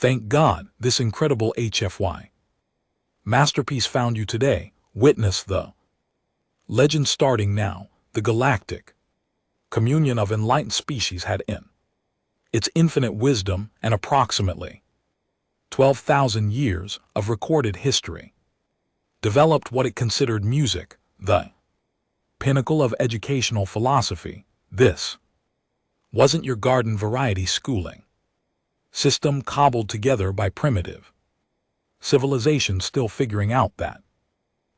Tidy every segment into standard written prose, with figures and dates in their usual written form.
Thank God this incredible HFY masterpiece found you today. Witness the legend starting now. The galactic communion of enlightened species had in its infinite wisdom and approximately 12,000 years of recorded history developed what it considered music, the pinnacle of educational philosophy. This wasn't your garden variety schooling system cobbled together by primitive civilization still figuring out that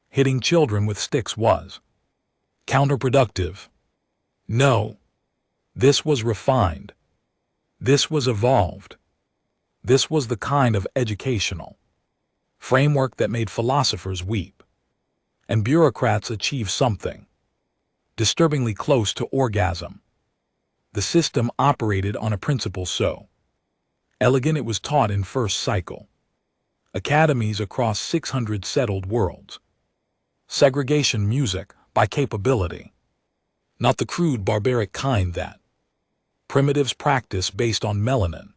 hitting children with sticks was counterproductive. No, this was refined. This was evolved. This was the kind of educational framework that made philosophers weep and bureaucrats achieve something disturbingly close to orgasm. The system operated on a principle so elegant it was taught in first cycle academies across 600 settled worlds. Segregation music by capability, not the crude barbaric kind that primitives practice based on melanin,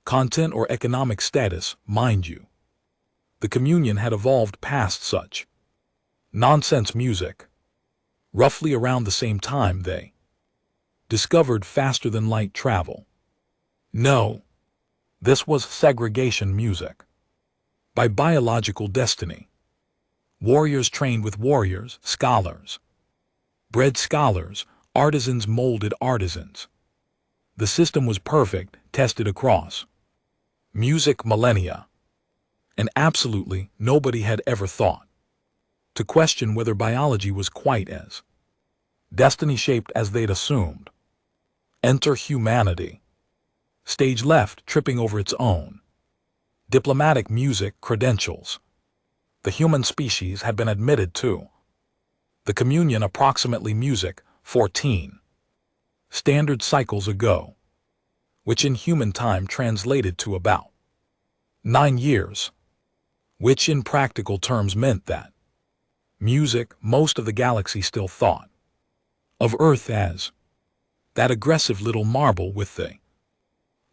content or economic status, mind you. The communion had evolved past such nonsense music. Roughly around the same time they discovered faster than light travel. No, this was segregation music by biological destiny. Warriors trained with warriors, scholars bred scholars, artisans molded artisans. The system was perfect, tested across music millennia, and absolutely nobody had ever thought to question whether biology was quite as destiny-shaped as they'd assumed. Enter humanity. Stage left, tripping over its own diplomatic music credentials. The human species had been admitted to the communion approximately music 14 standard cycles ago, which in human time translated to about 9 years, which in practical terms meant that music most of the galaxy still thought of Earth as that aggressive little marble with the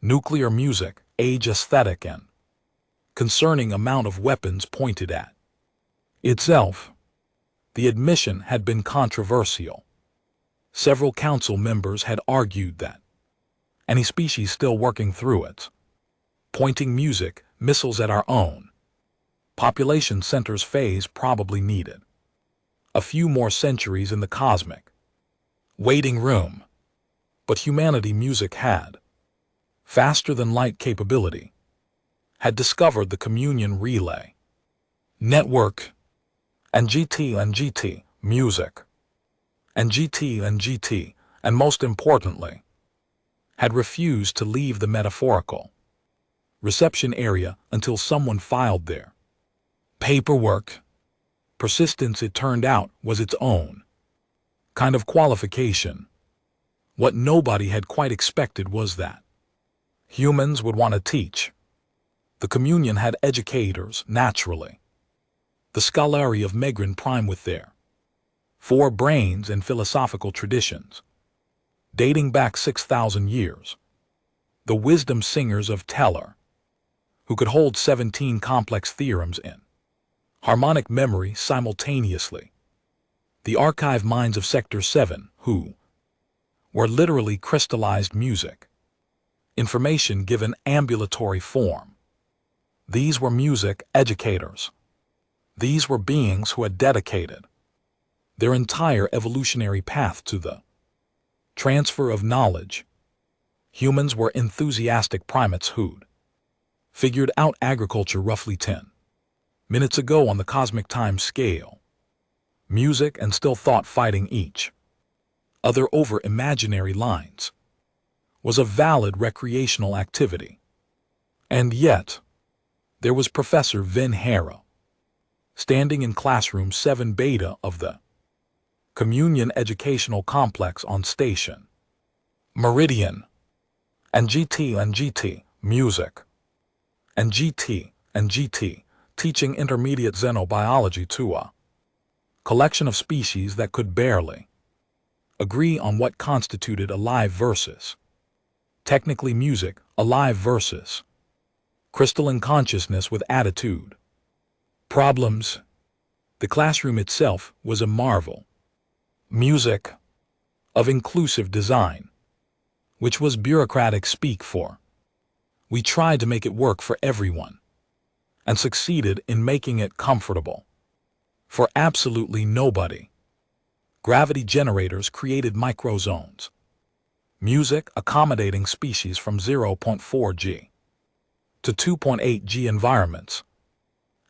nuclear music, age aesthetic and concerning amount of weapons pointed at itself. The admission had been controversial. Several council members had argued that any species still working through its pointing music missiles at our own population centers phase probably needed a few more centuries in the cosmic waiting room. But humanity music had faster than light capability, had discovered the communion relay network and GT music and GT and most importantly had refused to leave the metaphorical reception area until someone filed their paperwork. Persistence, it turned out, was its own kind of qualification. What nobody had quite expected was that humans would want to teach. The communion had educators, naturally. The scholarly of Megran Prime with their 4 brains and philosophical traditions, dating back 6,000 years. The wisdom singers of Teller, who could hold 17 complex theorems in harmonic memory simultaneously. The archive minds of Sector 7, who were literally crystallized music, information given ambulatory form. These were music educators. These were beings who had dedicated their entire evolutionary path to the transfer of knowledge. Humans were enthusiastic primates who'd figured out agriculture roughly 10 minutes ago on the cosmic time scale. Music and still thought fighting each other over imaginary lines was a valid recreational activity. And yet, there was Professor Vin Hara, standing in classroom 7 beta of the Communion Educational Complex on Station Meridian, and GT music, and GT teaching intermediate xenobiology to a collection of species that could barely agree on what constituted alive versus technically music, alive versus crystalline consciousness with attitude. Problems. The classroom itself was a marvel. Music. Of inclusive design. Which was bureaucratic speak for. We tried to make it work for everyone. And succeeded in making it comfortable. For absolutely nobody. Gravity generators created microzones. Music accommodating species from 0.4 G to 2.8 G environments.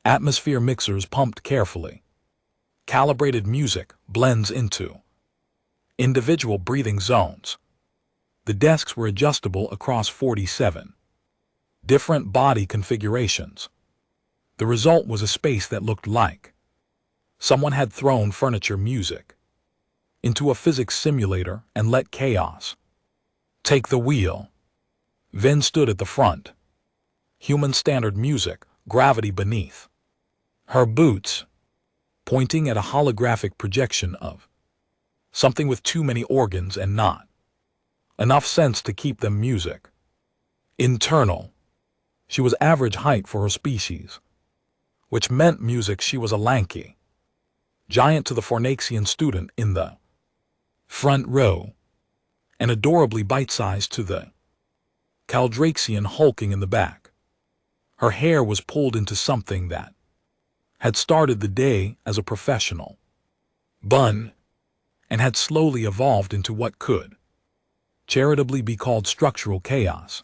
Atmosphere mixers pumped carefully. Calibrated music blends into individual breathing zones. The desks were adjustable across 47 different body configurations. The result was a space that looked like someone had thrown furniture music into a physics simulator and let chaos take the wheel. Ven stood at the front. Human standard music, gravity beneath her boots, pointing at a holographic projection of something with too many organs and not enough sense to keep them music. Internal. She was average height for her species, which meant music she was a lanky giant to the Fornaxian student in the front row, and adorably bite-sized to the Caldraxian hulking in the back. Her hair was pulled into something that had started the day as a professional bun and had slowly evolved into what could charitably be called structural chaos.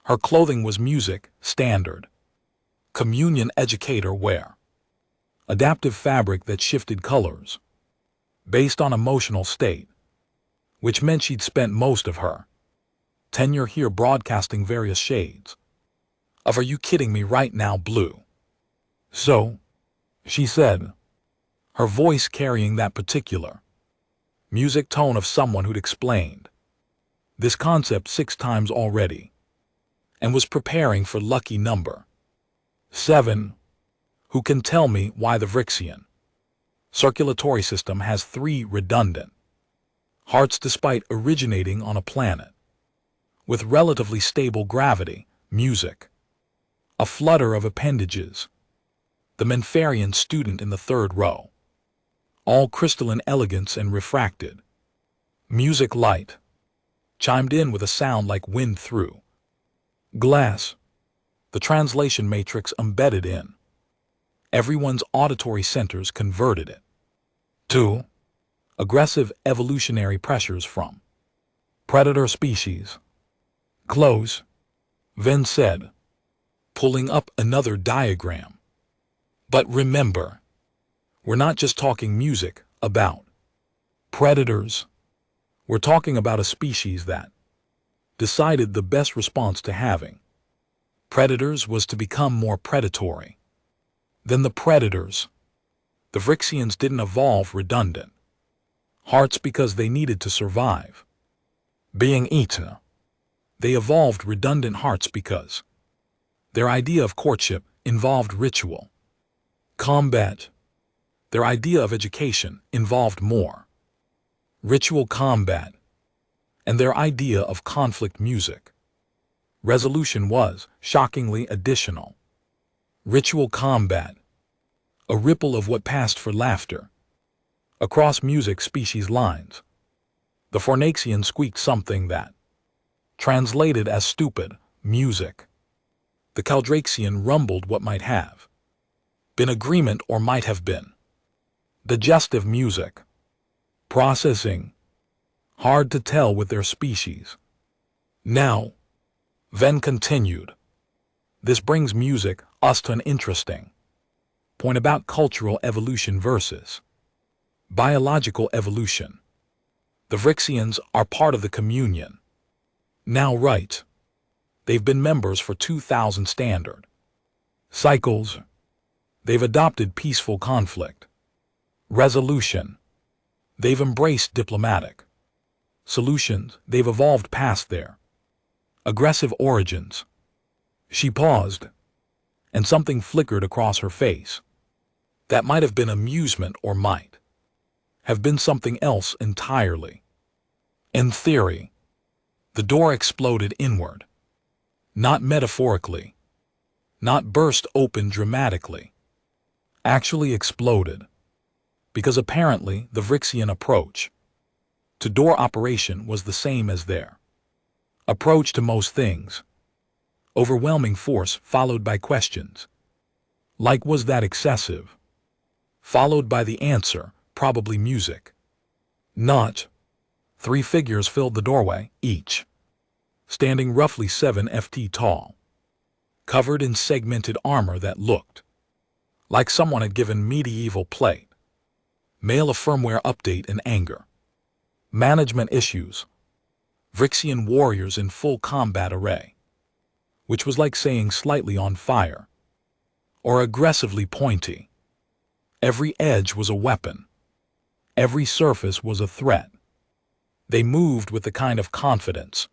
Her clothing was music, standard, communion educator wear, adaptive fabric that shifted colors based on emotional state, which meant she'd spent most of her tenure here broadcasting various shades of "Are you kidding me right now" blue. So, she said, her voice carrying that particular music tone of someone who'd explained this concept 6 times already and was preparing for lucky number 7. Who can tell me why the Vrixian circulatory system has 3 redundant hearts despite originating on a planet with relatively stable gravity? Music. A flutter of appendages. The Menfarian student in the 3rd row. All crystalline elegance and refracted. Music light. Chimed in with a sound like wind through glass. The translation matrix embedded in everyone's auditory centers converted it to aggressive evolutionary pressures from predator species. Close, Ven said, pulling up another diagram. But remember, we're not just talking music about predators. We're talking about a species that decided the best response to having predators was to become more predatory than the predators. The Vrixians didn't evolve redundant hearts because they needed to survive being eaten. They evolved redundant hearts because their idea of courtship involved ritual combat. Their idea of education involved more ritual combat. And their idea of conflict music resolution was, shockingly, additional ritual combat. A ripple of what passed for laughter across music species lines. The Fornaxian squeaked something that translated as stupid music. The Caldraxian rumbled what might have been agreement or might have been digestive music. Processing. Hard to tell with their species. Now, Ven continued, this brings music us to an interesting point about cultural evolution versus biological evolution. The Vrixians are part of the communion now, right? They've been members for 2,000 standard cycles. They've adopted peaceful conflict resolution. They've embraced diplomatic solutions. They've evolved past their aggressive origins. She paused, and something flickered across her face. That might have been amusement or might have been something else entirely. In theory, the door exploded inward. Not metaphorically. Not burst open dramatically. Actually exploded. Because apparently the Vrixian approach to door operation was the same as their approach to most things. Overwhelming force followed by questions. Like, was that excessive? Followed by the answer, probably music. Not. 3 figures filled the doorway, each standing roughly 7 ft tall, covered in segmented armor that looked like someone had given medieval plate. Mail a firmware update in anger. Management issues. Vrixian warriors in full combat array, which was like saying slightly on fire, or aggressively pointy. Every edge was a weapon. Every surface was a threat. They moved with the kind of confidence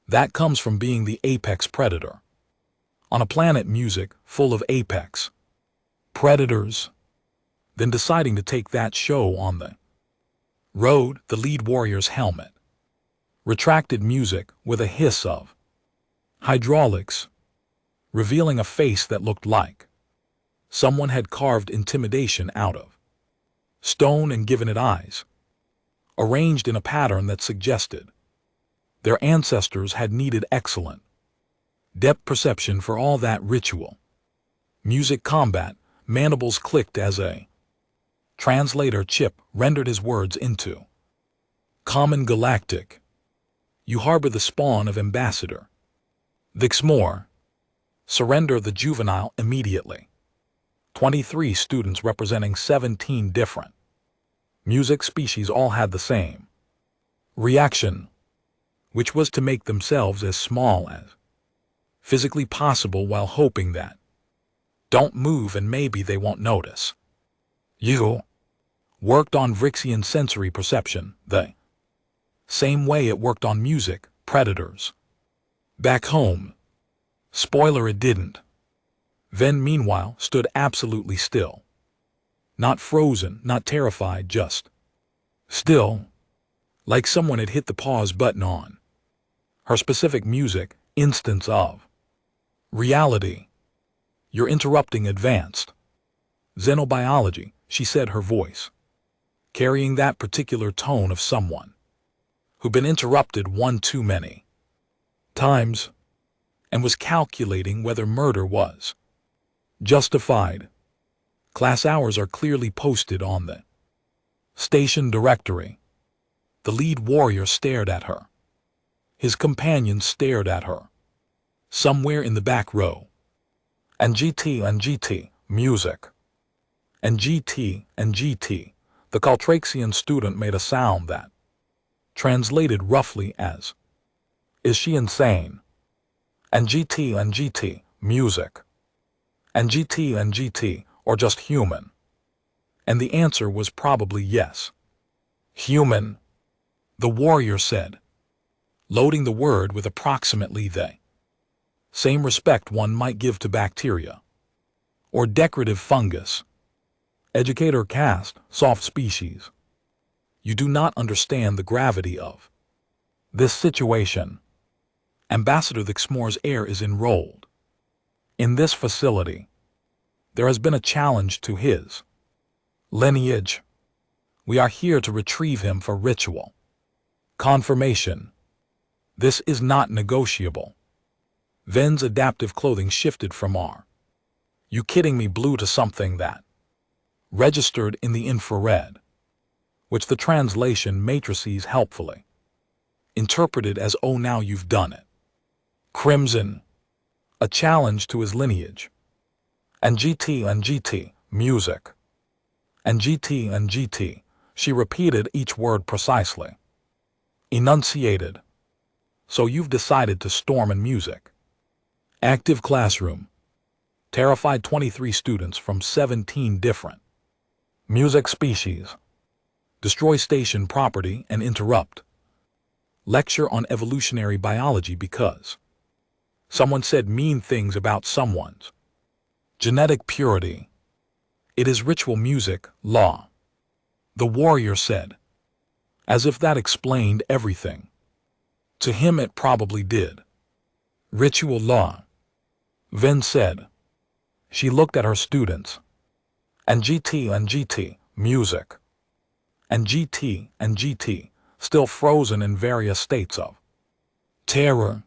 that comes from being the apex predator on a planet music full of apex predators, then deciding to take that show on the road. The lead warrior's helmet retracted music with a hiss of hydraulics, revealing a face that looked like someone had carved intimidation out of stone and given it eyes, arranged in a pattern that suggested their ancestors had needed excellent depth perception for all that ritual. Music combat, mandibles clicked as a translator chip rendered his words into common galactic. You harbor the spawn of Ambassador Vixmore. Surrender the juvenile immediately. 23 students representing 17 different music species all had the same reaction, which was to make themselves as small as physically possible while hoping that don't move and maybe they won't notice. You worked on Vrixian sensory perception the same way it worked on music predators back home. Spoiler, it didn't. Ven, meanwhile, stood absolutely still. Not frozen, not terrified, just still, like someone had hit the pause button on her specific music instance of reality. You're interrupting advanced xenobiology, she said, her voice carrying that particular tone of someone who'd been interrupted one too many times and was calculating whether murder was justified. Class hours are clearly posted on the station directory. The lead warrior stared at her. His companions stared at her. Somewhere in the back row. And GT, music. And GT, the Caltraxian student made a sound that translated roughly as, is she insane? And GT, music. And GT, or just human? And the answer was probably yes. Human, the warrior said, loading the word with approximately the same respect one might give to bacteria or decorative fungus. Educator caste, soft species. You do not understand the gravity of this situation. Ambassador Vixmore's heir is enrolled in this facility. There has been a challenge to his lineage. We are here to retrieve him for ritual confirmation. This is not negotiable. Ven's adaptive clothing shifted from "Are you kidding me?" blue to something that registered in the infrared, which the translation matrices helpfully interpreted as "oh, now you've done it." Crimson, a challenge to his lineage. And GT, music. And GT, she repeated each word precisely. Enunciated. So you've decided to storm in music. Active classroom. Terrified 23 students from 17 different music species. Destroy station property and interrupt. Lecture on evolutionary biology because someone said mean things about someone's genetic purity. It is ritual music, law. The warrior said, as if that explained everything. To him it probably did. Ritual law. Vin said. She looked at her students. And GT, music. And GT, still frozen in various states of terror.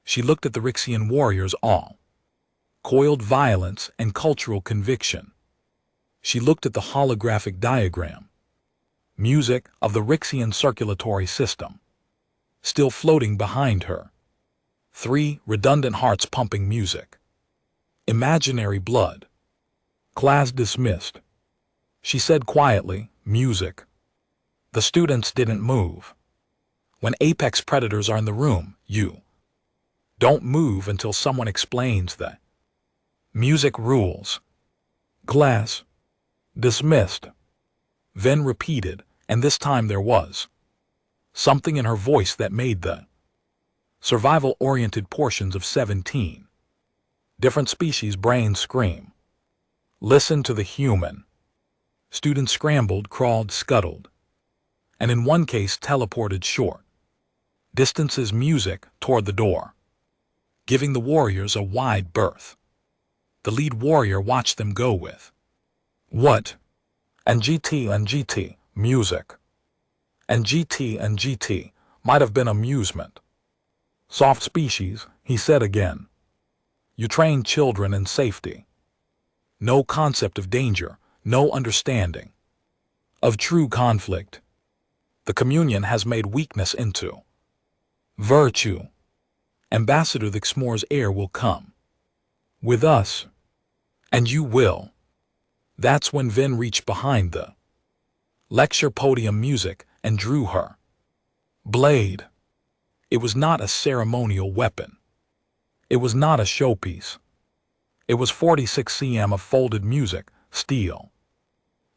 She looked at the Rixian warriors all. Coiled violence and cultural conviction. She looked at the holographic diagram. Music of the Rixian circulatory system. Still floating behind her. 3 redundant hearts pumping music. Imaginary blood. Class dismissed. She said quietly, music. The students didn't move. When apex predators are in the room, you don't move until someone explains the music rules. Class dismissed. Vin repeated, and this time there was something in her voice that made the survival-oriented portions of 17 different species brains scream. Listen to the human. Students scrambled, crawled, scuttled, and in one case teleported short distances music toward the door, giving the warriors a wide berth. The lead warrior watched them go with what? And GT, music. And GT might have been amusement. Soft species, he said again. You train children in safety. No concept of danger, no understanding of true conflict. The communion has made weakness into virtue. Ambassador the Xmor's heir will come with us, and you will. That's when Vin reached behind the lecture podium music and drew her blade. It was not a ceremonial weapon. It was not a showpiece. It was 46 cm of folded music, steel.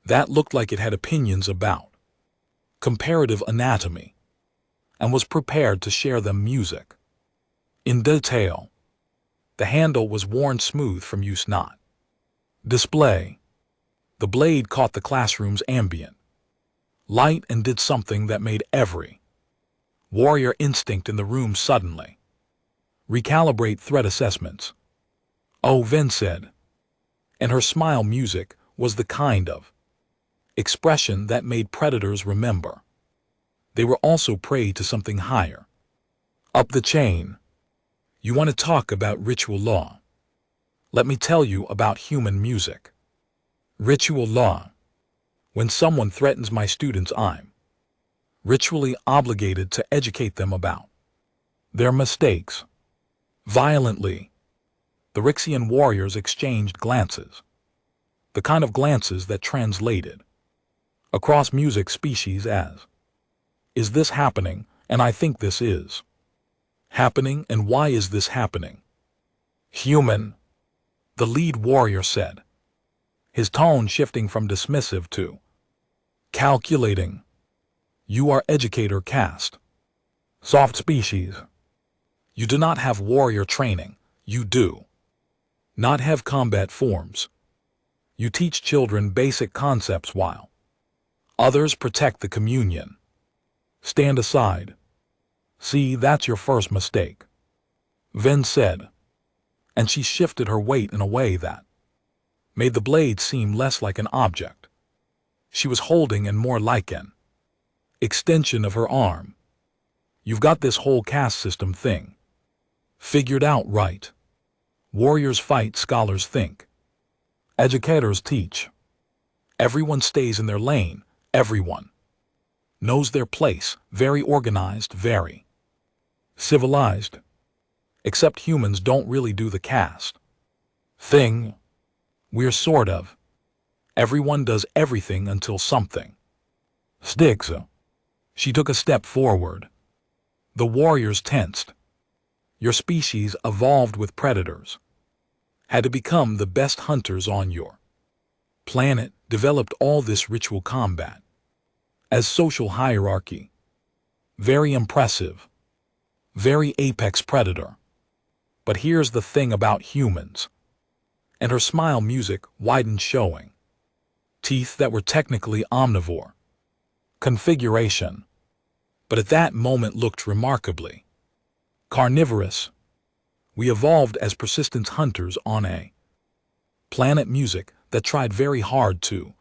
That looked like it had opinions about comparative anatomy, and was prepared to share them music in detail. The handle was worn smooth from use, not display. The blade caught the classroom's ambient light and did something that made every warrior instinct in the room suddenly recalibrate threat assessments. Oh, Vin said. And her smile music was the kind of expression that made predators remember. They were also prey to something higher up the chain. You want to talk about ritual law? Let me tell you about human music. Ritual law. When someone threatens my students, I'm ritually obligated to educate them about their mistakes. Violently, the Rixian warriors exchanged glances. The kind of glances that translated across music species as, is this happening? And I think this is happening. And why is this happening? Human, the lead warrior said, his tone shifting from dismissive to calculating. You are educator caste. Soft species. You do not have warrior training. You do not have combat forms. You teach children basic concepts while others protect the communion. Stand aside. See, that's your first mistake. Vin said, and she shifted her weight in a way that made the blade seem less like an object she was holding and more like an extension of her arm. You've got this whole caste system thing figured out, right? Warriors fight, scholars think. Educators teach. Everyone stays in their lane. Everyone knows their place. Very organized, very civilized. Except humans don't really do the caste thing. We're sort of. Everyone does everything until something sticks. She took a step forward. The warriors tensed. Your species evolved with predators. Had to become the best hunters on your planet, developed all this ritual combat as social hierarchy. Very impressive. Very apex predator. But here's the thing about humans. And her smile music widened, showing teeth that were technically omnivore configuration, but at that moment looked remarkably carnivorous. We evolved as persistent hunters on a planet music that tried very hard to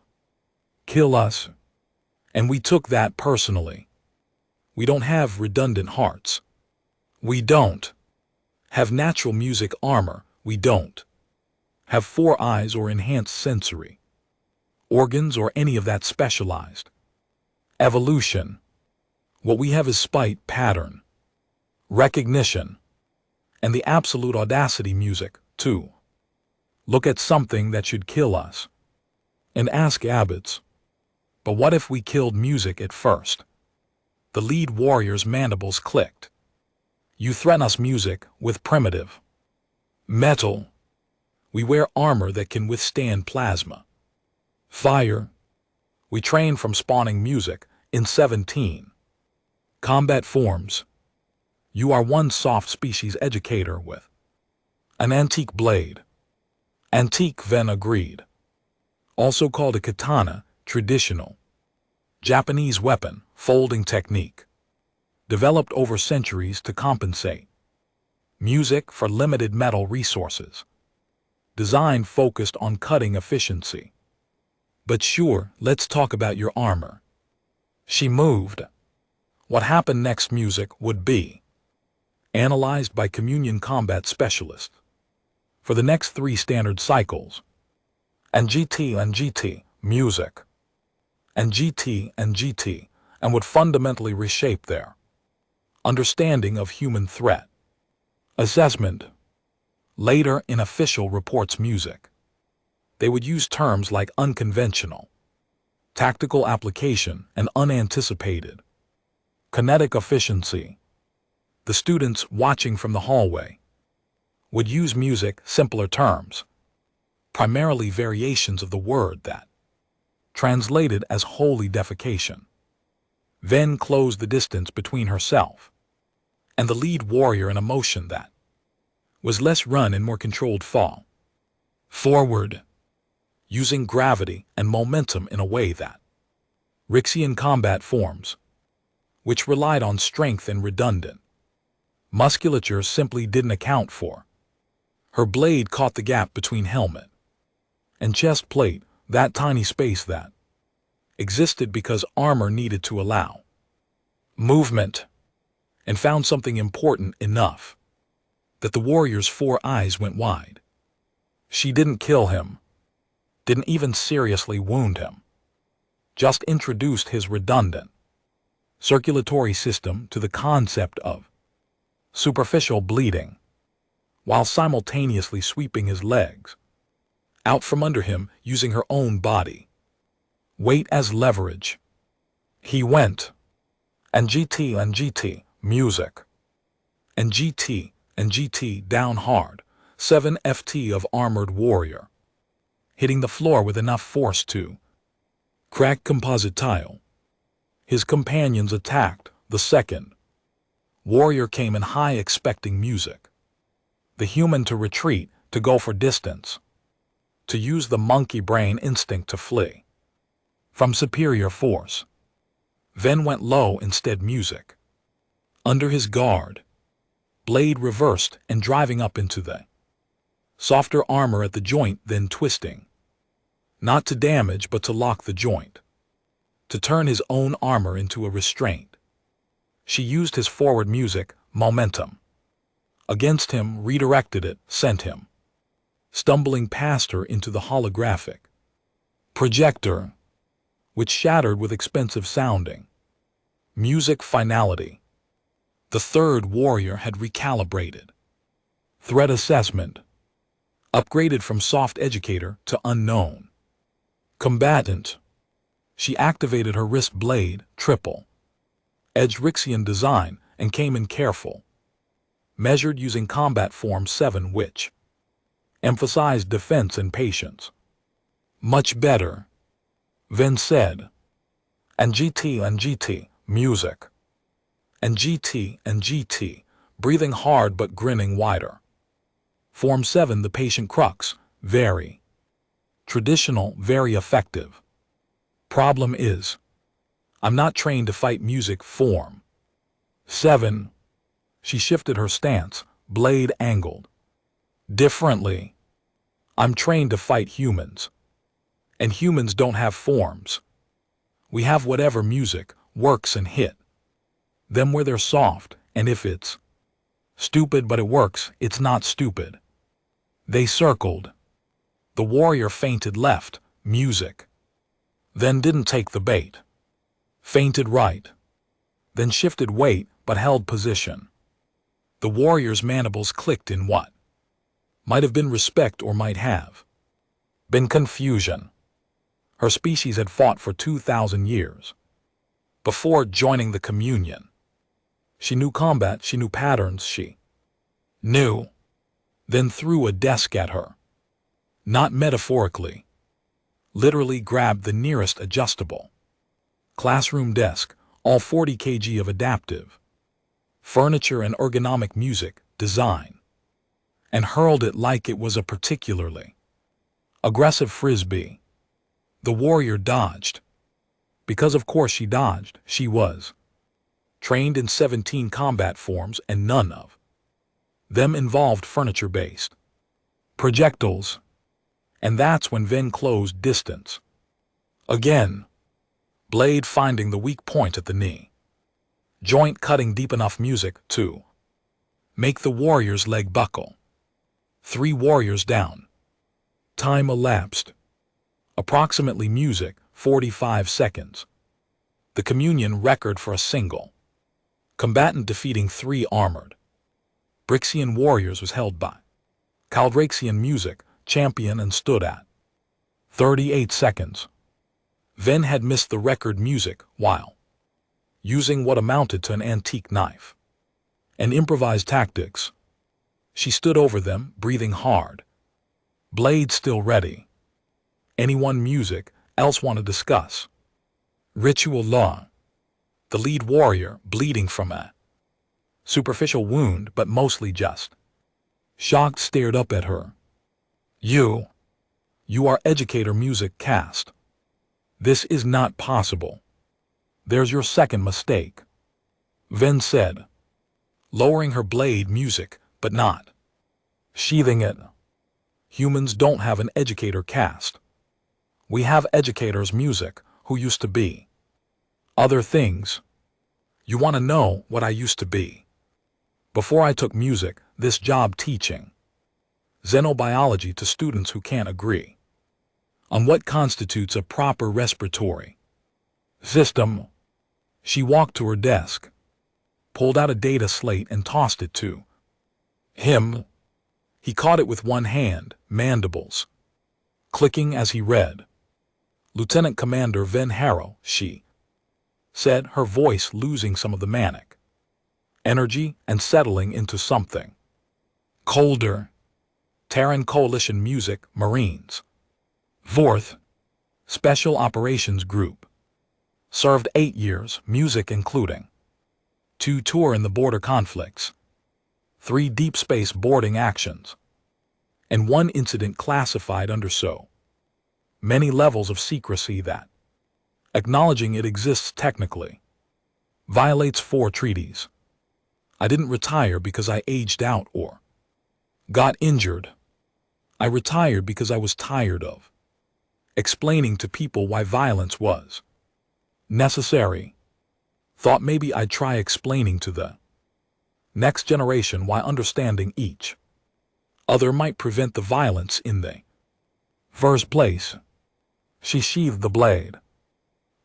kill us. And we took that personally. We don't have redundant hearts. We don't have natural music armor. We don't have 4 eyes or enhanced sensory organs or any of that specialized evolution. What we have is spite, pattern, recognition, and the absolute audacity music, to look at something that should kill us and ask abbots, but what if we killed music at first? The lead warrior's mandibles clicked. You threaten us, music, with primitive metal. We wear armor that can withstand plasma fire. We train from spawning music in 17 combat forms. You are one soft species educator with an antique blade. Antique, Ven agreed. Also called a katana, traditional Japanese weapon, folding technique. Developed over centuries to compensate music for limited metal resources. Design focused on cutting efficiency. But sure, let's talk about your armor. She moved. What happened next? Music would be analyzed by communion combat specialists for the next 3 standard cycles. And GT, music. And GT, and would fundamentally reshape their understanding of human threat assessment. Later in official reports, music, they would use terms like unconventional, tactical application, and unanticipated kinetic efficiency. The students watching from the hallway would use music, simpler terms, primarily variations of the word that translated as holy defecation. Then closed the distance between herself and the lead warrior in a motion that was less run and more controlled fall forward, using gravity and momentum in a way that Rixian combat forms, which relied on strength and redundant musculature, simply didn't account for. Her blade caught the gap between helmet and chest plate, that tiny space that existed because armor needed to allow movement, and found something important enough that the warrior's 4 eyes went wide. She didn't kill him, didn't even seriously wound him, just introduced his redundant circulatory system to the concept of superficial bleeding, while simultaneously sweeping his legs out from under him using her own body weight as leverage. He went, and GT, music, and GT, down hard, 7 FT of armored warrior, hitting the floor with enough force to crack composite tile. His companions attacked. The second warrior came in high, expecting music, the human, to retreat, to go for distance, to use the monkey brain instinct to flee from superior force. Then went low instead, music, under his guard, blade reversed and driving up into the softer armor at the joint, then twisting, not to damage but to lock the joint, to turn his own armor into a restraint. She used his forward music, momentum, against him, redirected it, sent him stumbling past her into the holographic projector, which shattered with expensive sounding music finality. The third warrior had recalibrated threat assessment, upgraded from soft educator to unknown combatant. She activated her wrist blade, triple edge Rixian design, and came in careful, measured using combat form 7, which emphasized defense and patience. Much better, Ven said. And GT, music. And GT, breathing hard but grinning wider. Form 7, the patient crux, very traditional, very effective. Problem is, I'm not trained to fight music. Form 7. She shifted her stance, blade angled Differently. I'm trained to fight humans. And humans don't have forms. We have whatever music works and hit them where they're soft, and if it's stupid but it works, it's not stupid. They circled. The warrior feinted left, music. Then didn't take the bait. Feinted right. Then shifted weight but held position. The warrior's mandibles clicked in what might have been respect or might have been confusion. Her species had fought for 2,000 years before joining the communion. She knew combat, she knew patterns, she knew. Then threw a desk at her. Not metaphorically. Literally grabbed the nearest adjustable classroom desk, all 40 kg of adaptive furniture and ergonomic music design, and hurled it like it was a particularly aggressive frisbee. The warrior dodged. Because of course she dodged, she was trained in 17 combat forms and none of them involved furniture-based projectiles. And that's when Ven closed distance. Again. Blade finding the weak point at the knee. Joint cutting deep enough music to make the warrior's leg buckle. 3 warriors down. Time elapsed. Approximately music, 45 seconds. The communion record for a single combatant defeating 3 armored Brixian warriors was held by Caldraxian music, champion, and stood at 38 seconds. Ven had missed the record music while using what amounted to an antique knife and improvised tactics. She stood over them, breathing hard. Blade still ready. Anyone music else want to discuss? Ritual law. The lead warrior bleeding from a superficial wound but mostly just shocked stared up at her. You are educator music cast. This is not possible. There's your second mistake. Ven said, lowering her blade music, but not sheathing it. Humans don't have an educator cast. We have educators music who used to be other things. You want to know what I used to be? Before I took music, this job teaching xenobiology to students who can't agree on what constitutes a proper respiratory system. She walked to her desk, pulled out a data slate and tossed it to him. He caught it with one hand, mandibles clicking as he read. Lieutenant Commander Ven Harrow, she said, her voice losing some of the manic energy and settling into something colder. Terran Coalition Music, Marines. 4th Special Operations Group. Served 8 years, music including 2 tour in the border conflicts, 3 deep space boarding actions, and 1 incident classified under so many levels of secrecy that acknowledging it exists technically violates 4 treaties. I didn't retire because I aged out or got injured. I retired because I was tired of explaining to people why violence was necessary. Thought maybe I'd try explaining to the next generation why understanding each other might prevent the violence in the first place. She sheathed the blade.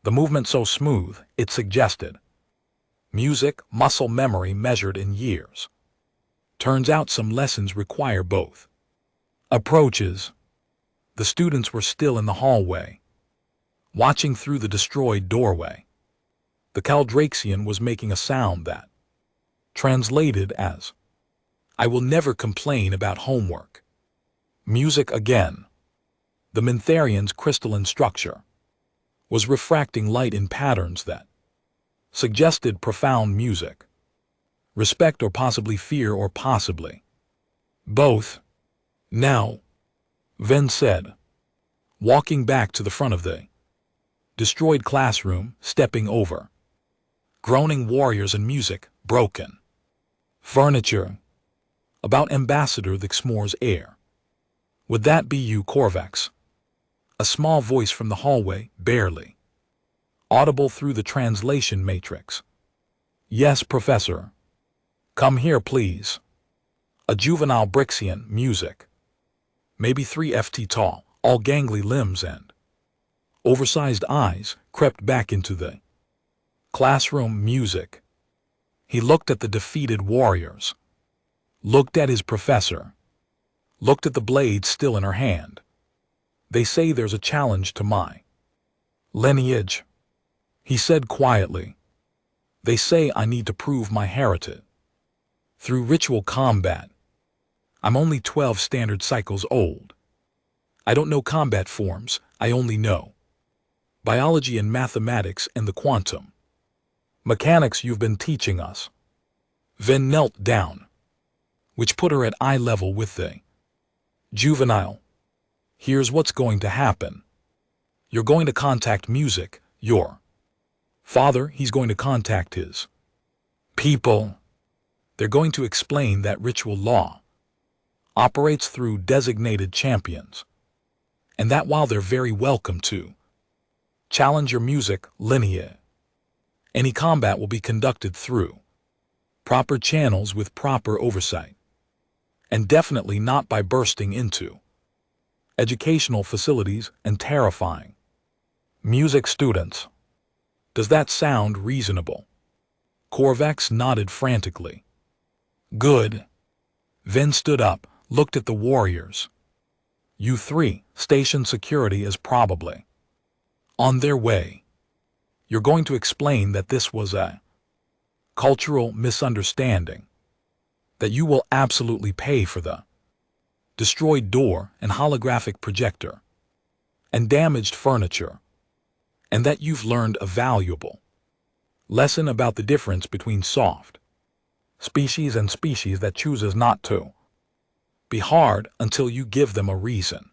The movement so smooth, it suggested music, muscle memory measured in years. Turns out some lessons require both approaches. The students were still in the hallway, watching through the destroyed doorway. The Caldraxian was making a sound that translated as, I will never complain about homework. Music again. The Mintharian's crystalline structure was refracting light in patterns that suggested profound music. Respect or possibly fear or possibly both. Now, Ven said, walking back to the front of the destroyed classroom, stepping over groaning warriors and music, broken furniture. About Ambassador the Xmor's heir. Would that be you, Korvax? A small voice from the hallway, barely audible through the translation matrix. Yes, Professor. Come here, please. A juvenile Brixian, music. Maybe 3 ft tall, all gangly limbs and oversized eyes, crept back into the classroom. Music. He looked at the defeated warriors, looked at his professor, looked at the blade still in her hand. They say there's a challenge to my lineage, he said quietly. They say I need to prove my heritage through ritual combat. I'm only 12 standard cycles old. I don't know combat forms, I only know biology and mathematics and the quantum mechanics you've been teaching us. Ven knelt down, which put her at eye level with the juvenile. Here's what's going to happen. You're going to contact music, your father, he's going to contact his people. They're going to explain that ritual law operates through designated champions, and that while they're very welcome to challenge your music lineage, any combat will be conducted through proper channels with proper oversight, and definitely not by bursting into educational facilities and terrifying music students. Does that sound reasonable? Korvax nodded frantically. Good. Ven stood up, looked at the warriors. You 3, station security is probably on their way. You're going to explain that this was a cultural misunderstanding, that you will absolutely pay for the destroyed door and holographic projector and damaged furniture, and that you've learned a valuable lesson about the difference between soft species and species that chooses not to be hard until you give them a reason.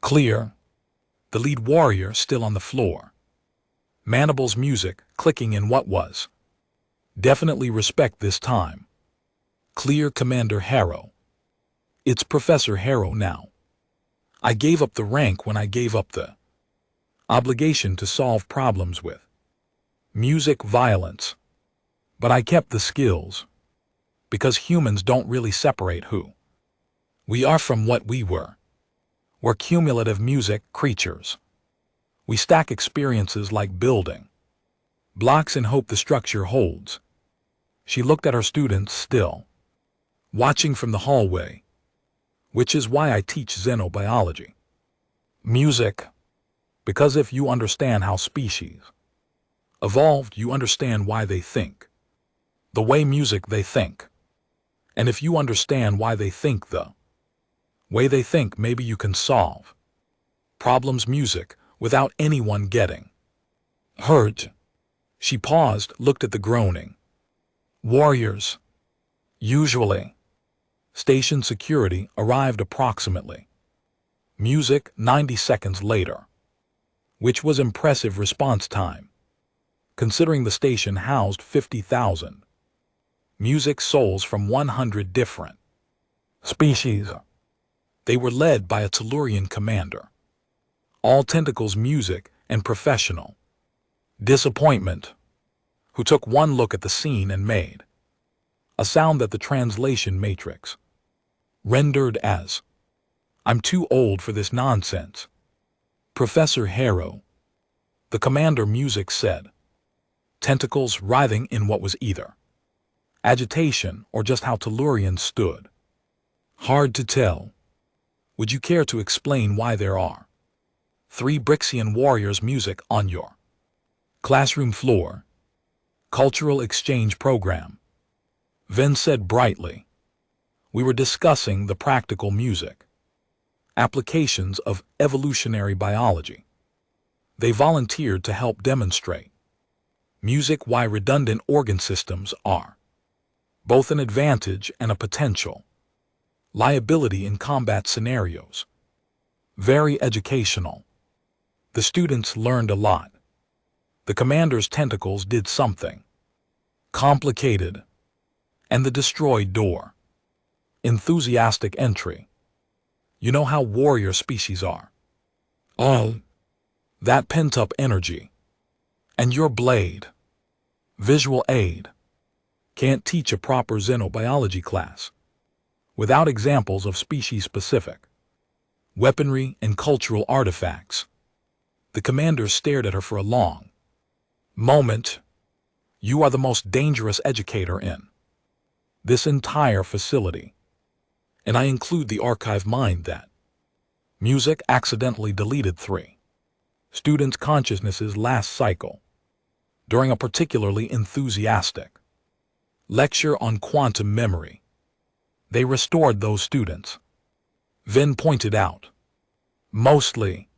Clear? The lead warrior still on the floor. Manible's music clicking in what was definitely respect this time. Clear, Commander Harrow. It's Professor Harrow now. I gave up the rank when I gave up the obligation to solve problems with music violence. But I kept the skills, because humans don't really separate who we are from what we were. We're cumulative music creatures. We stack experiences like building blocks and hope the structure holds. She looked at her students still, watching from the hallway, which is why I teach xenobiology. Music, because if you understand how species evolved, you understand why they think the way music they think. And if you understand why they think the way they think, maybe you can solve problems music without anyone getting hurt. She paused, looked at the groaning warriors. Usually, station security arrived approximately music 90 seconds later, which was impressive response time, considering the station housed 50,000 music souls from 100 different species. They were led by a Tellurian commander, all tentacles music and professional disappointment, who took one look at the scene and made a sound that the translation matrix rendered as, I'm too old for this nonsense. Professor Harrow, the commander music said, tentacles writhing in what was either agitation or just how Tellurians stood. Hard to tell. Would you care to explain why there are 3 Brixian warriors music on your classroom floor? Cultural exchange program. Ven said brightly. We were discussing the practical music applications of evolutionary biology. They volunteered to help demonstrate music why redundant organ systems are both an advantage and a potential liability in combat scenarios. Very educational. The students learned a lot. The commander's tentacles did something complicated, and the destroyed door Enthusiastic entry. You know how warrior species are. All that pent-up energy. And your blade. Visual aid. Can't teach a proper xenobiology class without examples of species-specific weaponry and cultural artifacts. The commander stared at her for a long moment. You are the most dangerous educator in this entire facility. And I include the archive mind that music accidentally deleted 3 students' consciousnesses last cycle during a particularly enthusiastic lecture on quantum memory. They restored those students. Vin pointed out. Mostly.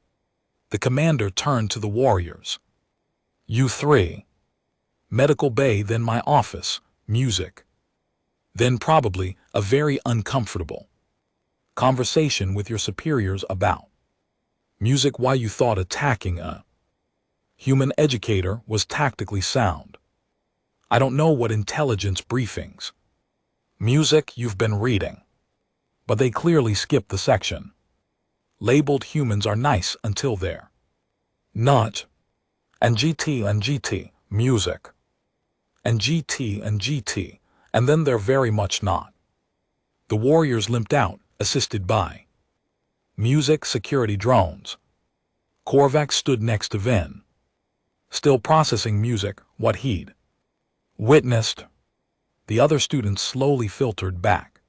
The commander turned to the warriors. You 3. Medical bay, then my office, music. Then probably a very uncomfortable conversation with your superiors about music, why you thought attacking a human educator was tactically sound. I don't know what intelligence briefings music you've been reading, but they clearly skipped the section labeled humans are nice until they're not, and GT music, and GT, and then they're very much not. The warriors limped out, assisted by music security drones. Korvac stood next to Vin, still processing music, what he'd witnessed. The other students slowly filtered back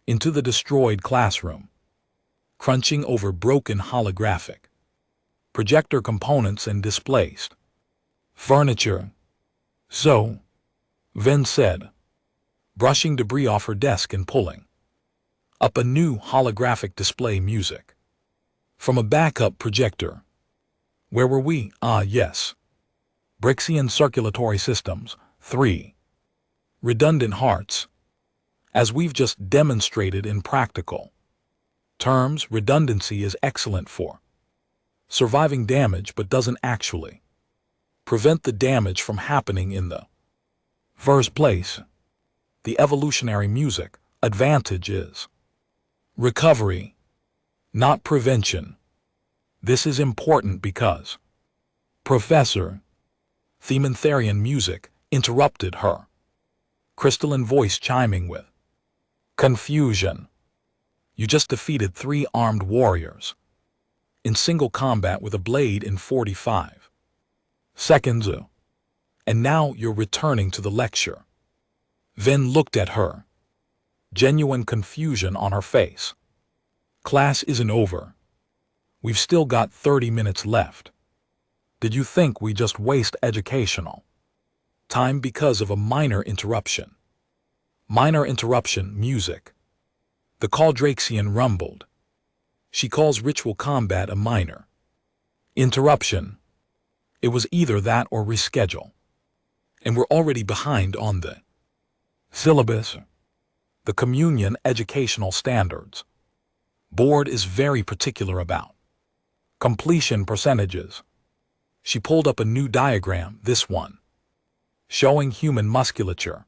into the destroyed classroom, crunching over broken holographic projector components and displaced furniture. So, Vin said, brushing debris off her desk and pulling up a new holographic display music from a backup projector. Where were we? Ah, yes. Brixian circulatory systems, 3. Redundant hearts. As we've just demonstrated in practical terms, redundancy is excellent for surviving damage but doesn't actually prevent the damage from happening in the first place. The evolutionary music advantage is recovery, not prevention. This is important because Professor Thementherian music interrupted her crystalline voice chiming with confusion. You just defeated 3 armed warriors in single combat with a blade in 45 seconds, and now you're returning to the lecture. Vin looked at her, genuine confusion on her face. Class isn't over. We've still got 30 minutes left. Did you think we just waste educational time because of a minor interruption? Minor interruption, music. The Caldraxian rumbled. She calls ritual combat a minor interruption. It was either that or reschedule. And we're already behind on the syllabus. The Communion Educational Standards Board is very particular about completion percentages. She pulled up a new diagram, this one, showing human musculature.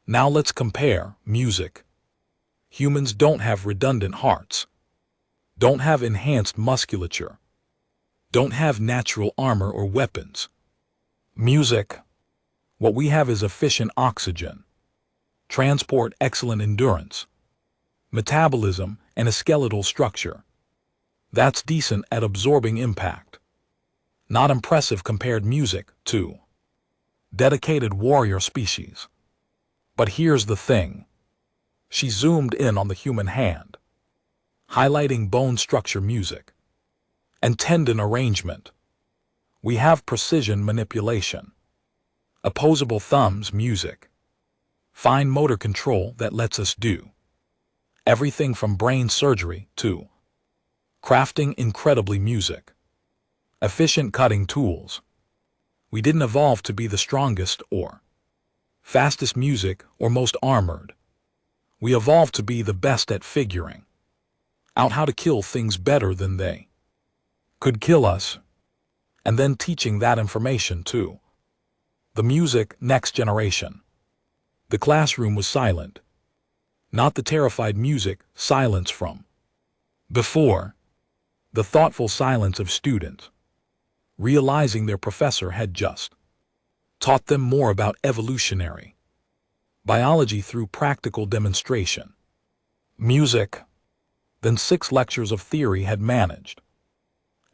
Now let's compare music. Humans don't have redundant hearts, don't have enhanced musculature, don't have natural armor or weapons. Music, what we have is efficient oxygen, transport, excellent endurance, metabolism, and a skeletal structure. That's decent at absorbing impact. Not impressive compared music to dedicated warrior species. But here's the thing. She zoomed in on the human hand, highlighting bone structure, music, and tendon arrangement. We have precision manipulation, opposable thumbs, music, fine motor control that lets us do everything from brain surgery to crafting incredibly music, efficient cutting tools. We didn't evolve to be the strongest or fastest music or most armored. We evolved to be the best at figuring out how to kill things better than they could kill us, and then teaching that information to the music next generation. The classroom was silent. not the terrified music silence from before, the thoughtful silence of students, realizing their professor had just taught them more about evolutionary biology through practical demonstration, music, than 6 lectures of theory had managed.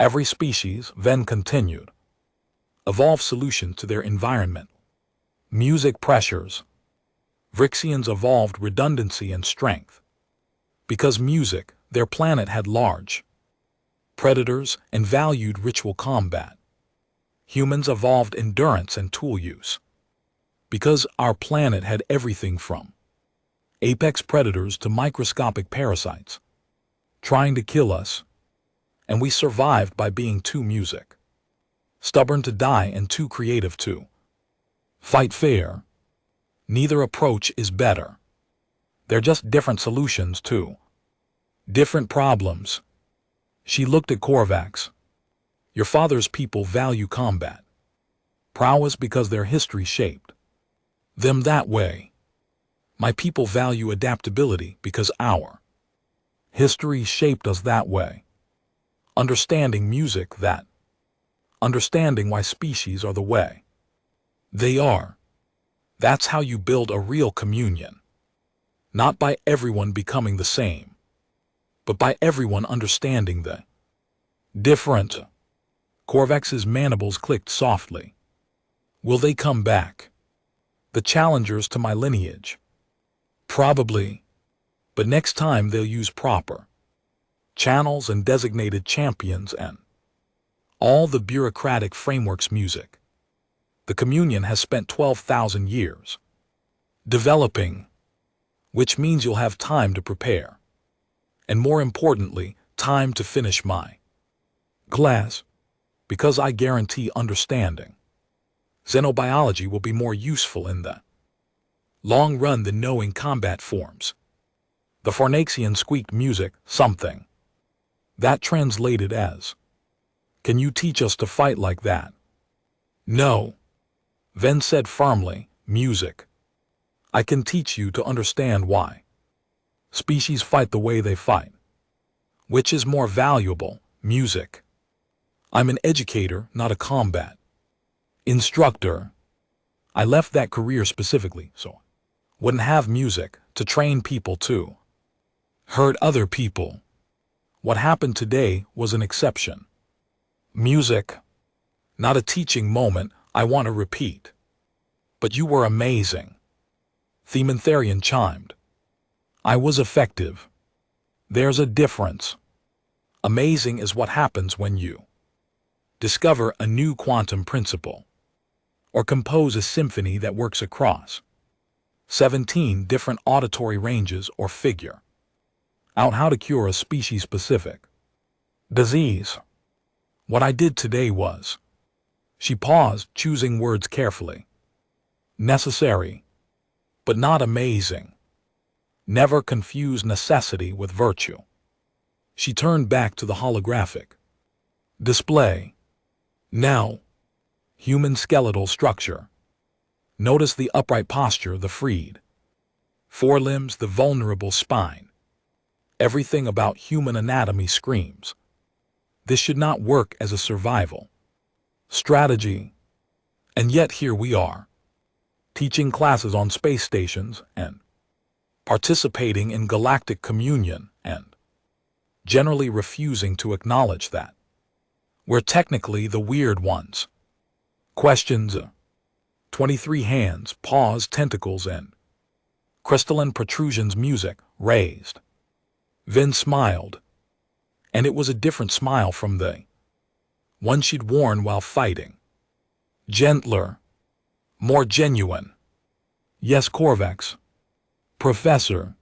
Every species then continued evolve solutions to their environment. Music pressures. Vrixians evolved redundancy and strength. Because music, their planet had large predators and valued ritual combat. Humans evolved endurance and tool use. Because our planet had everything from apex predators to microscopic parasites trying to kill us, and we survived by being too music stubborn to die and too creative to fight fair. Neither approach is better. They're just different solutions to different problems. She looked at Korvax. Your father's people value combat prowess because their history shaped them that way. My people value adaptability because our history shaped us that way. Understanding music that understanding why species are the way they are. That's how you build a real communion. Not by everyone becoming the same, but by everyone understanding the different. Korvax's mandibles clicked softly. Will they come back? The challengers to my lineage? Probably. But next time they'll use proper channels and designated champions and all the bureaucratic frameworks music. The communion has spent 12,000 years developing, which means you'll have time to prepare. And more importantly, time to finish my class, because I guarantee understanding xenobiology will be more useful in the long run than knowing combat forms. The Fornaxian squeaked music, something that translated as, "Can you teach us to fight like that?" No. Ven said firmly, music. I can teach you to understand why species fight the way they fight. Which is more valuable, music? I'm an educator, not a combat instructor. I left that career specifically so I wouldn't have music to train people to hurt other people. What happened today was an exception. Music, not a teaching moment I want to repeat. But you were amazing. Thementherian chimed. I was effective. There's a difference. Amazing is what happens when you discover a new quantum principle or compose a symphony that works across 17 different auditory ranges or figure out how to cure a species-specific disease. What I did today was, she paused, choosing words carefully, necessary, but not amazing. Never confuse necessity with virtue. She turned back to the holographic display. Now, human skeletal structure. Notice the upright posture, the freed forelimbs, the vulnerable spine. Everything about human anatomy screams. This should not work as a survival strategy. And yet here we are, teaching classes on space stations and participating in galactic communion and generally refusing to acknowledge that we're technically the weird ones. Questions. 23 hands, paws, tentacles, and crystalline protrusions. Music raised. Vin smiled, and it was a different smile from the one she'd worn while fighting. Gentler, more genuine. Yes, Korvax. Professor,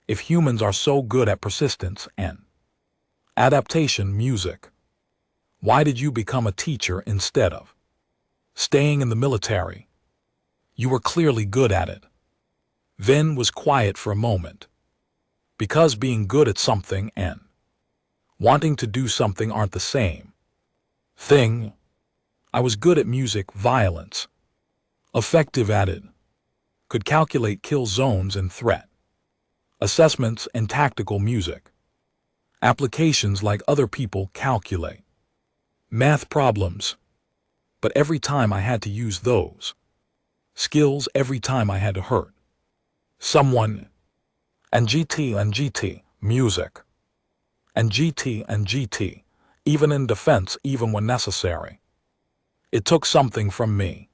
if humans are so good at persistence and adaptation, music, why did you become a teacher instead of staying in the military? You were clearly good at it. Vin was quiet for a moment. Because being good at something and wanting to do something aren't the same thing. I was good at music, violence, effective at it, could calculate kill zones and threat assessments and tactical music, applications like other people calculate, math problems, but every time I had to use those skills, every time I had to hurt someone, and GT, music, and GT, even in defense, even when necessary. It took something from me,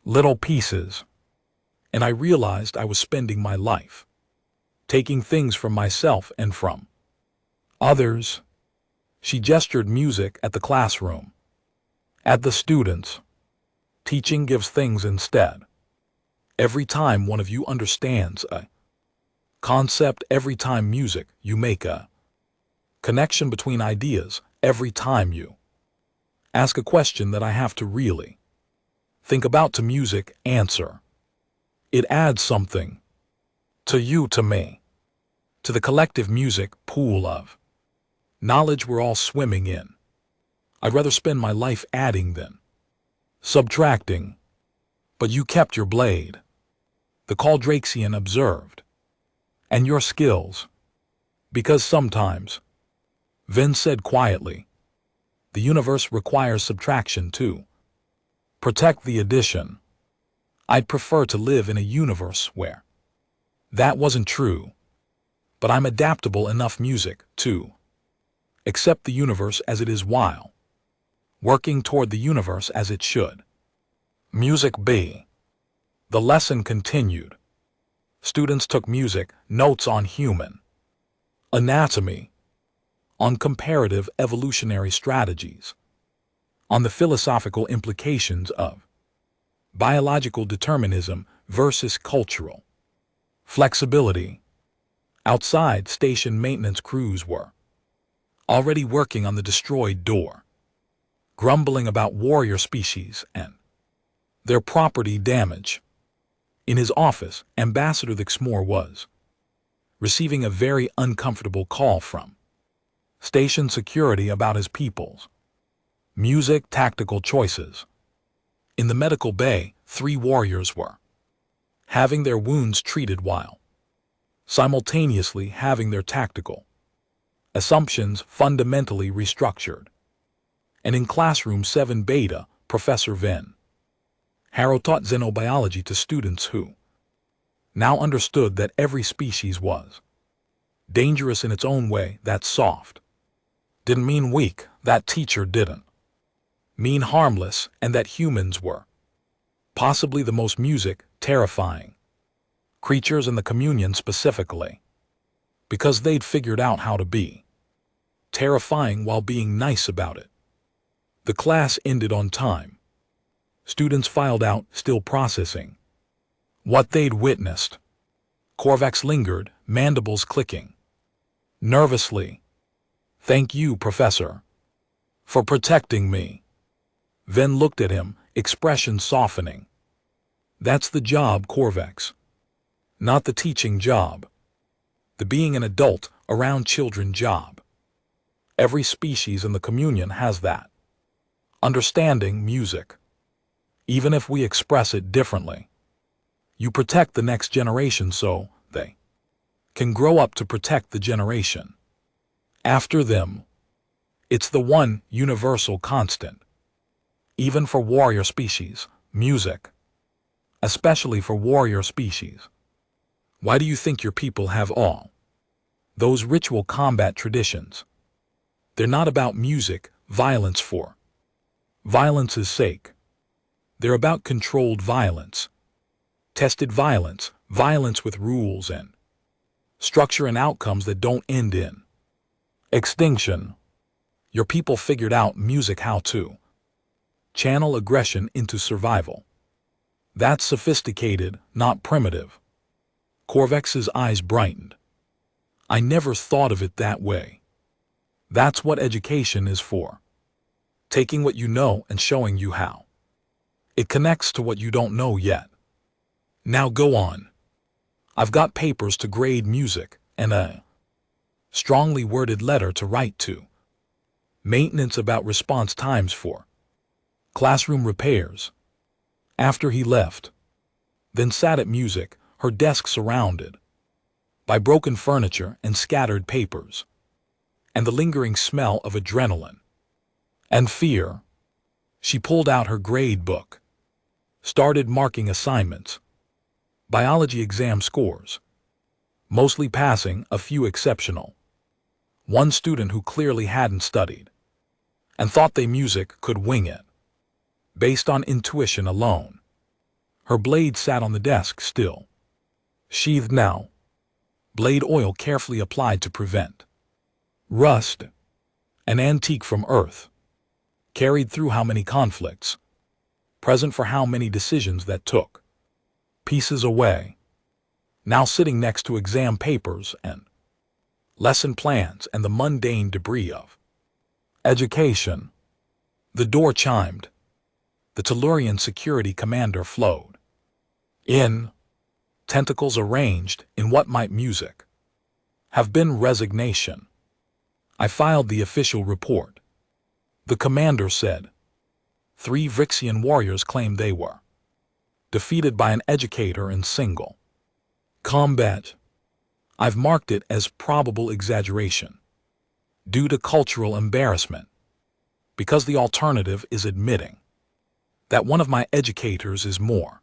little pieces, and I realized I was spending my life taking things from myself and from others. She gestured music at the classroom, at the students. Teaching gives things instead. Every time one of you understands a concept, every time music, you make a connection between ideas, every time you ask a question that I have to really think about to music, answer. It adds something to you, to me, to the collective music pool of knowledge we're all swimming in. I'd rather spend my life adding than subtracting. But you kept your blade, the Caldraxian observed, and your skills. Because sometimes, Vin said quietly, the universe requires subtraction too. Protect the addition. I'd prefer to live in a universe where that wasn't true. But I'm adaptable enough music to accept the universe as it is while working toward the universe as it should. Music B. The lesson continued. Students took music notes on human anatomy, on comparative evolutionary strategies, on the philosophical implications of biological determinism versus cultural flexibility. Outside, station maintenance crews were already working on the destroyed door, grumbling about warrior species and their property damage. In his office, Ambassador Thixmore was receiving a very uncomfortable call from station security about his people's music tactical choices. In the medical bay, 3 warriors were having their wounds treated while simultaneously having their tactical assumptions fundamentally restructured. And in classroom 7 Beta, Professor Vin Harrow taught xenobiology to students who now understood that every species was dangerous in its own way. That soft didn't mean weak, that teacher didn't mean harmless, and that humans were possibly the most music terrifying creatures in the communion, specifically because they'd figured out how to be terrifying while being nice about it. The class ended on time. Students filed out, still processing what they'd witnessed. Korvax lingered, mandibles clicking nervously. Thank you, Professor, for protecting me. Ven looked at him, expression softening. That's the job, Korvax. Not the teaching job. The being an adult around children job. Every species in the communion has that. Understanding music. Even if we express it differently. You protect the next generation so they can grow up to protect the generation after them. It's the one universal constant. Even for warrior species, music. Especially for warrior species. Why do you think your people have all those ritual combat traditions? They're not about music, violence for violence's sake. They're about controlled violence, tested violence, violence with rules and structure and outcomes that don't end in extinction. Your people figured out music how to channel aggression into survival. That's sophisticated, not primitive. Korvax's eyes brightened. I never thought of it that way. That's what education is for. Taking what you know and showing you how it connects to what you don't know yet. Now go on. I've got papers to grade music and a strongly worded letter to write to maintenance about response times for classroom repairs. After he left, then sat at music, her desk surrounded by broken furniture and scattered papers, and the lingering smell of adrenaline and fear. She pulled out her grade book, started marking assignments, biology exam scores, mostly passing, a few exceptional. One student who clearly hadn't studied and thought they music could wing it, based on intuition alone. Her blade sat on the desk still, sheathed now, blade oil carefully applied to prevent rust, an antique from Earth, carried through how many conflicts, present for how many decisions that took pieces away, now sitting next to exam papers and lesson plans and the mundane debris of education. The door chimed. The Tellurian security commander flowed in, tentacles arranged in what might music have been resignation. I filed the official report. The commander said, 3 Vrixian warriors claimed they were defeated by an educator in single combat. I've marked it as probable exaggeration, due to cultural embarrassment, because the alternative is admitting that one of my educators is more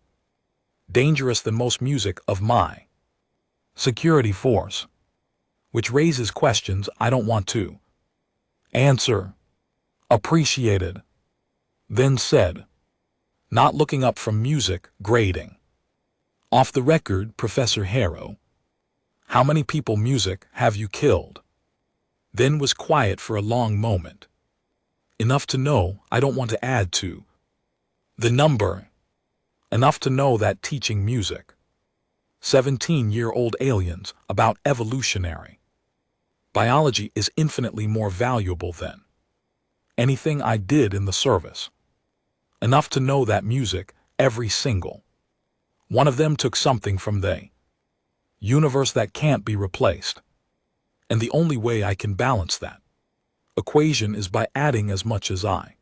dangerous than most music of my security force, which raises questions I don't want to answer. Appreciated, then said, not looking up from music grading. Off the record, Professor Harrow, how many people music have you killed? Then was quiet for a long moment. Enough to know I don't want to add to the number. Enough to know that teaching music 17-year-old aliens about evolutionary biology is infinitely more valuable than anything I did in the service. Enough to know that music, every single one of them took something from the universe that can't be replaced. And the only way I can balance that equation is by adding as much as I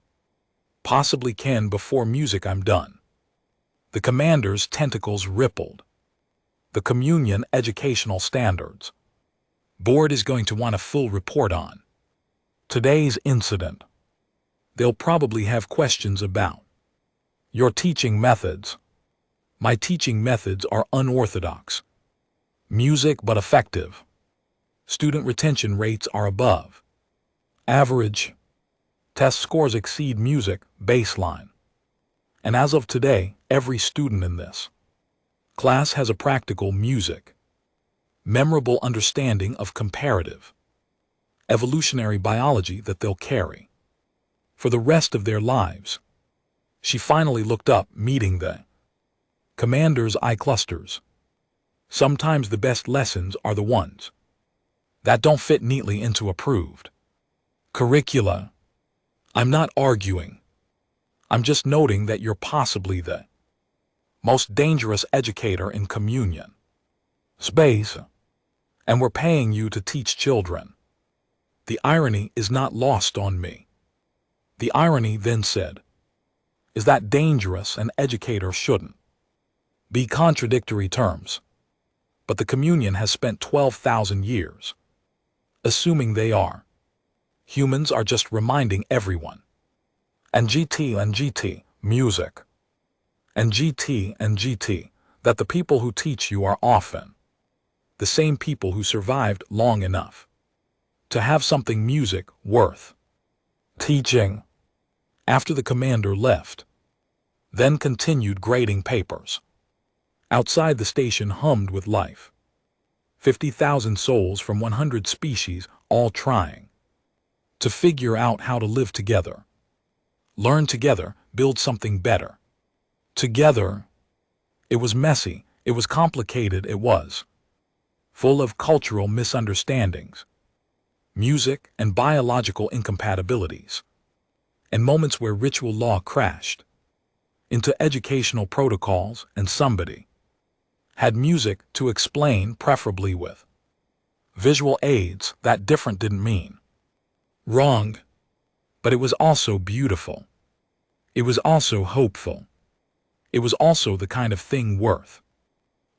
possibly can before music I'm done. The commander's tentacles rippled. The Communion Educational Standards Board is going to want a full report on today's incident. They'll probably have questions about your teaching methods. My teaching methods are unorthodox. Music but effective. Student retention rates are above average. Test scores exceed music baseline. And as of today, every student in this class has a practical music, memorable understanding of comparative evolutionary biology that they'll carry for the rest of their lives. She finally looked up, meeting the commander's eye clusters. Sometimes the best lessons are the ones that don't fit neatly into approved curricula. I'm not arguing. I'm just noting that you're possibly the most dangerous educator in communion space, and we're paying you to teach children. The irony is not lost on me. The irony, then said, is that dangerous and educator shouldn't be contradictory terms. But the communion has spent 12,000 years assuming they are. Humans are just reminding everyone. And GT, music. And GT, that the people who teach you are often the same people who survived long enough to have something music worth teaching. After the commander left, then continued grading papers. Outside the station hummed with life. 50,000 souls from 100 species, all trying to figure out how to live together, learn together, build something better together. It was messy, it was complicated, it was full of cultural misunderstandings, music and biological incompatibilities, and moments where ritual law crashed into educational protocols, and somebody had music to explain, preferably with visual aids. That different didn't mean wrong, but it was also beautiful. It was also hopeful. It was also the kind of thing worth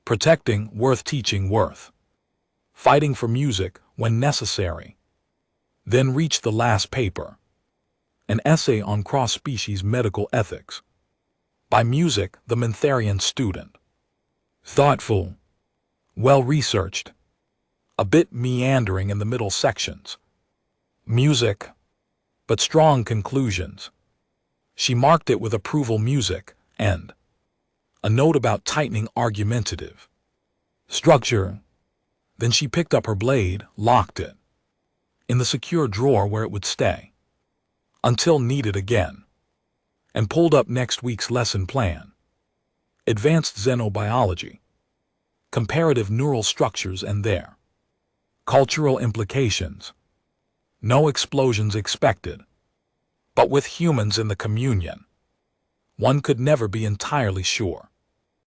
protecting, worth teaching, worth fighting for music when necessary. Then reached the last paper, an essay on cross-species medical ethics. By Music, the Mentherian Student. Thoughtful, well-researched, a bit meandering in the middle sections. Music, but strong conclusions. She marked it with approval music and a note about tightening argumentative structure. Then she picked up her blade, locked it in the secure drawer where it would stay until needed again, and pulled up next week's lesson plan. Advanced Xenobiology, Comparative Neural Structures and their Cultural Implications. No explosions expected. But with humans in the communion, one could never be entirely sure.